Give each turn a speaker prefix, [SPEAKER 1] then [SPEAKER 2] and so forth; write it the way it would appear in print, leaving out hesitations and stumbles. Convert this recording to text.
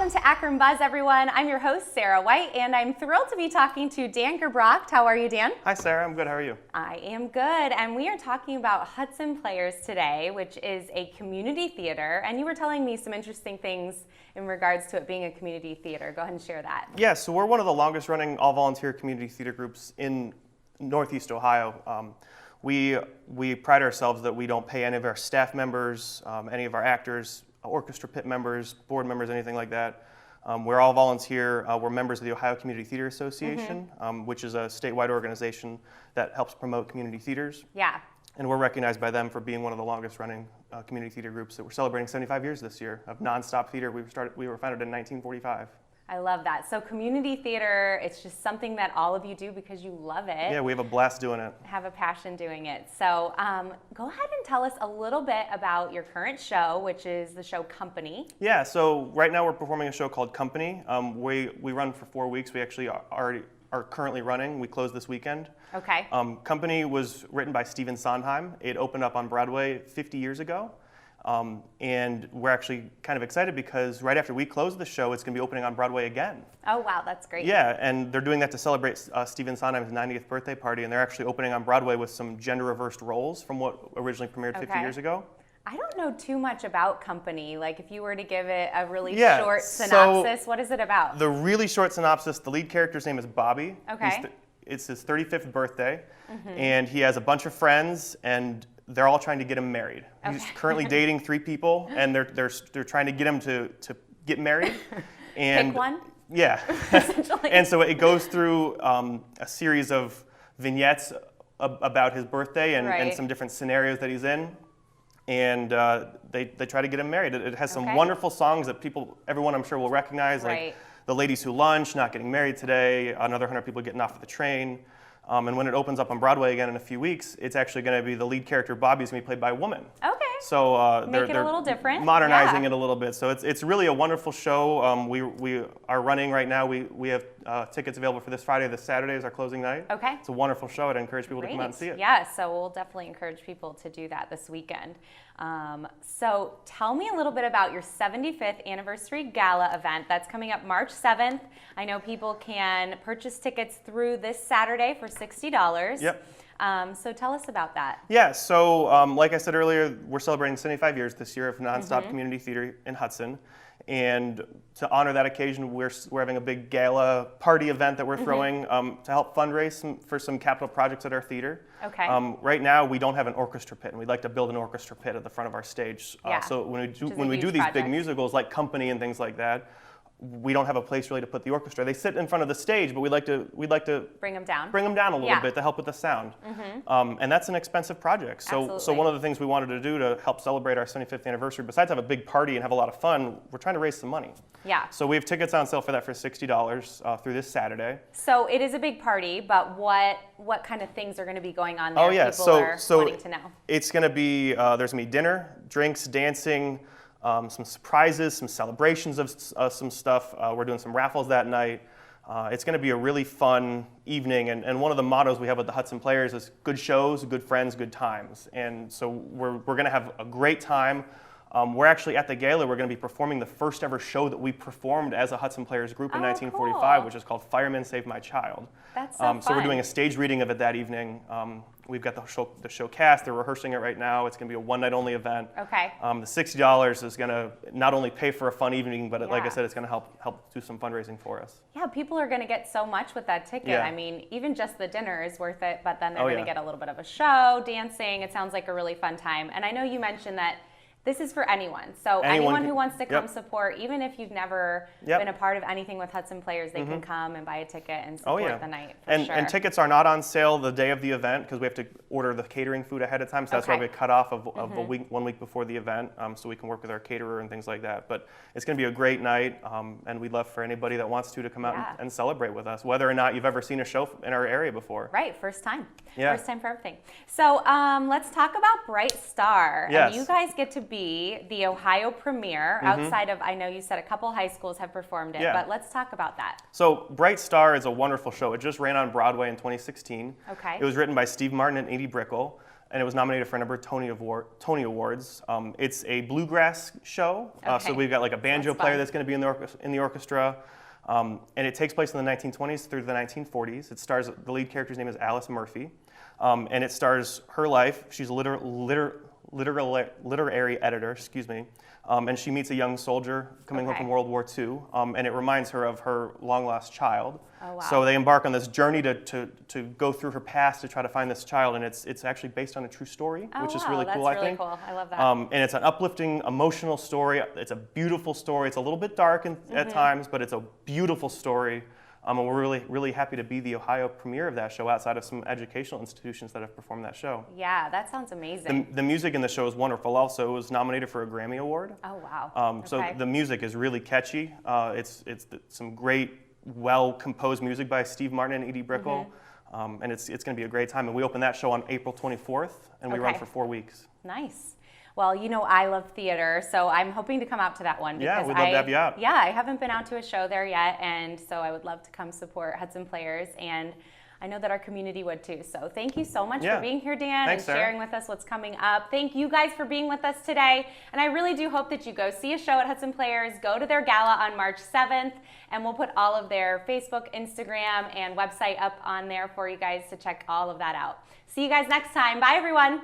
[SPEAKER 1] Welcome to Akron Buzz, everyone. I'm your host, Sarah White, and I'm thrilled to be talking to Dan Gerbrocht. How are you, Dan?
[SPEAKER 2] Hi, Sarah. I'm good. How are you?
[SPEAKER 1] I am good, and we are talking about Hudson Players today, which is a community theater, and you were telling me some interesting things in regards to it being a community theater. Go ahead and share that.
[SPEAKER 2] Yeah, so we're one of the longest running all-volunteer community theater groups in Northeast Ohio. We pride ourselves that we don't pay any of our staff members, any of our actors, orchestra pit members, board members, anything like that. We're all volunteer. We're members of the Ohio Community Theater Association, which is a statewide organization that helps promote community theaters.
[SPEAKER 1] Yeah.
[SPEAKER 2] And we're recognized by them for being one of the longest running community theater groups. That we're celebrating 75 years this year of nonstop theater. We were founded in 1945.
[SPEAKER 1] I love that. So community theater, it's just something that all of you do because you love it.
[SPEAKER 2] Yeah, we have a blast doing it.
[SPEAKER 1] Have a passion doing it. So go ahead and tell us a little bit about your current show, which is the show Company.
[SPEAKER 2] Yeah, so right now we're performing a show called Company. We run for 4 weeks. We actually are currently running. We closed this weekend.
[SPEAKER 1] Okay.
[SPEAKER 2] Company was written by Stephen Sondheim. It opened up on Broadway 50 years ago. And we're actually kind of excited because right after we close the show, it's going to be opening on Broadway again.
[SPEAKER 1] Oh, wow, that's great.
[SPEAKER 2] Yeah, and they're doing that to celebrate Stephen Sondheim's 90th birthday party, and they're actually opening on Broadway with some gender-reversed roles from what originally premiered 50 years ago.
[SPEAKER 1] I don't know too much about Company. Like, if you were to give it a really short
[SPEAKER 2] synopsis,
[SPEAKER 1] what is it about?
[SPEAKER 2] The really short synopsis, the lead character's name is Bobby.
[SPEAKER 1] Okay.
[SPEAKER 2] It's his 35th birthday, and he has a bunch of friends, and they're all trying to get him married. Okay. He's currently dating 3 people, and they're trying to get him to get married. And
[SPEAKER 1] pick one?
[SPEAKER 2] Yeah.
[SPEAKER 1] Essentially.
[SPEAKER 2] And so it goes through a series of vignettes about his birthday and some different scenarios that he's in. And they try to get him married. It has some wonderful songs that everyone I'm sure will recognize, like The Ladies Who Lunch, Not Getting Married Today, Another 100 People Getting Off of the Train. And when it opens up on Broadway again in a few weeks, it's actually going to be the lead character, Bobby's going to be played by a woman.
[SPEAKER 1] Okay.
[SPEAKER 2] So
[SPEAKER 1] Make it a little different.
[SPEAKER 2] Modernizing it a little bit. So it's really a wonderful show. We are running right now. We have tickets available for this Friday. This Saturday is our closing night.
[SPEAKER 1] Okay.
[SPEAKER 2] It's a wonderful show. I'd encourage people to come out and see it.
[SPEAKER 1] Yeah, so we'll definitely encourage people to do that this weekend. So tell me a little bit about your 75th anniversary gala event that's coming up March 7th. I know people can purchase tickets through this Saturday for $60.
[SPEAKER 2] Yep.
[SPEAKER 1] So tell us about that.
[SPEAKER 2] Yeah, so like I said earlier, we're celebrating 75 years this year of nonstop community theater in Hudson. And to honor that occasion, we're having a big gala party event that we're throwing to help fundraise for some capital projects at our theater.
[SPEAKER 1] Okay.
[SPEAKER 2] Right now, we don't have an orchestra pit, and we'd like to build an orchestra pit at the front of our stage. So when we do these big musicals like Company and things like that, we don't have a place really to put the orchestra. They sit in front of the stage, but we'd like to bring them down a little bit to help with the sound. And that's an expensive project. So one of the things we wanted to do to help celebrate our 75th anniversary, besides have a big party and have a lot of fun, we're trying to raise some money.
[SPEAKER 1] Yeah.
[SPEAKER 2] So we have tickets on sale for that for $60 through this Saturday.
[SPEAKER 1] So it is a big party, but what kind of things are going to be going on there?
[SPEAKER 2] Oh yeah,
[SPEAKER 1] People are wanting to know.
[SPEAKER 2] It's going to be there's going to be dinner, drinks, dancing. Some surprises, some celebrations of some stuff. We're doing some raffles that night. It's going to be a really fun evening, and one of the mottos we have with the Hudson Players is good shows, good friends, good times. And so we're going to have a great time. We're actually at the Gala, we're going to be performing the first ever show that we performed as a Hudson Players group in 1945, which is called Firemen Save My Child.
[SPEAKER 1] That's so fun.
[SPEAKER 2] So we're doing a stage reading of it that evening. We've got the show cast, they're rehearsing it right now. It's going to be a one night only event.
[SPEAKER 1] Okay.
[SPEAKER 2] The $60 is going to not only pay for a fun evening, but like I said, it's going to help do some fundraising for us.
[SPEAKER 1] Yeah, people are going to get so much with that ticket.
[SPEAKER 2] Yeah.
[SPEAKER 1] I mean, even just the dinner is worth it, but then they're going to get a little bit of a show, dancing. It sounds like a really fun time. And I know you mentioned that this is for anyone. So anyone who wants to come support, even if you've never been a part of anything with Hudson Players, they can come and buy a ticket and support the night.
[SPEAKER 2] And tickets are not on sale the day of the event because we have to order the catering food ahead of time. So that's why we cut off of a week, 1 week before the event, so we can work with our caterer and things like that. But it's going to be a great night, and we'd love for anybody that wants to come out and celebrate with us, whether or not you've ever seen a show in our area before.
[SPEAKER 1] Right, first time.
[SPEAKER 2] Yeah.
[SPEAKER 1] First time for everything. So let's talk about Bright Star.
[SPEAKER 2] Yes.
[SPEAKER 1] And you guys get to be be the Ohio premiere outside of, I know you said a couple high schools have performed it, but let's talk about that.
[SPEAKER 2] So Bright Star is a wonderful show. It just ran on Broadway in 2016.
[SPEAKER 1] Okay.
[SPEAKER 2] It was written by Steve Martin and Edie Brickell, and it was nominated for a number of Tony Awards. It's a bluegrass show, so we've got like a banjo player that's going to be in the orchestra, and it takes place in the 1920s through the 1940s. It stars, the lead character's name is Alice Murphy, and it stars her life. She's a literary editor, and she meets a young soldier coming home from World War II, and it reminds her of her long-lost child.
[SPEAKER 1] Oh, wow.
[SPEAKER 2] So they embark on this journey to go through her past to try to find this child, and it's actually based on a true story, which is really cool, I think.
[SPEAKER 1] Cool. I love that.
[SPEAKER 2] And it's an uplifting, emotional story. It's a beautiful story. It's a little bit dark at times, but it's a beautiful story. And we're really, really happy to be the Ohio premiere of that show outside of some educational institutions that have performed that show.
[SPEAKER 1] Yeah, that sounds amazing.
[SPEAKER 2] The music in the show is wonderful also. It was nominated for a Grammy Award.
[SPEAKER 1] Oh, wow.
[SPEAKER 2] So the music is really catchy. It's some great, well-composed music by Steve Martin and Edie Brickell. And it's going to be a great time. And we open that show on April 24th, and we run for 4 weeks.
[SPEAKER 1] Nice. Well, you know I love theater, so I'm hoping to come out to that one.
[SPEAKER 2] Yeah, we'd love to have you out.
[SPEAKER 1] Yeah, I haven't been out to a show there yet, and so I would love to come support Hudson Players, and I know that our community would too. So thank you so much for being here, Dan, and sharing with us what's coming up. Thank you guys for being with us today, and I really do hope that you go see a show at Hudson Players, go to their gala on March 7th, and we'll put all of their Facebook, Instagram, and website up on there for you guys to check all of that out. See you guys next time. Bye, everyone.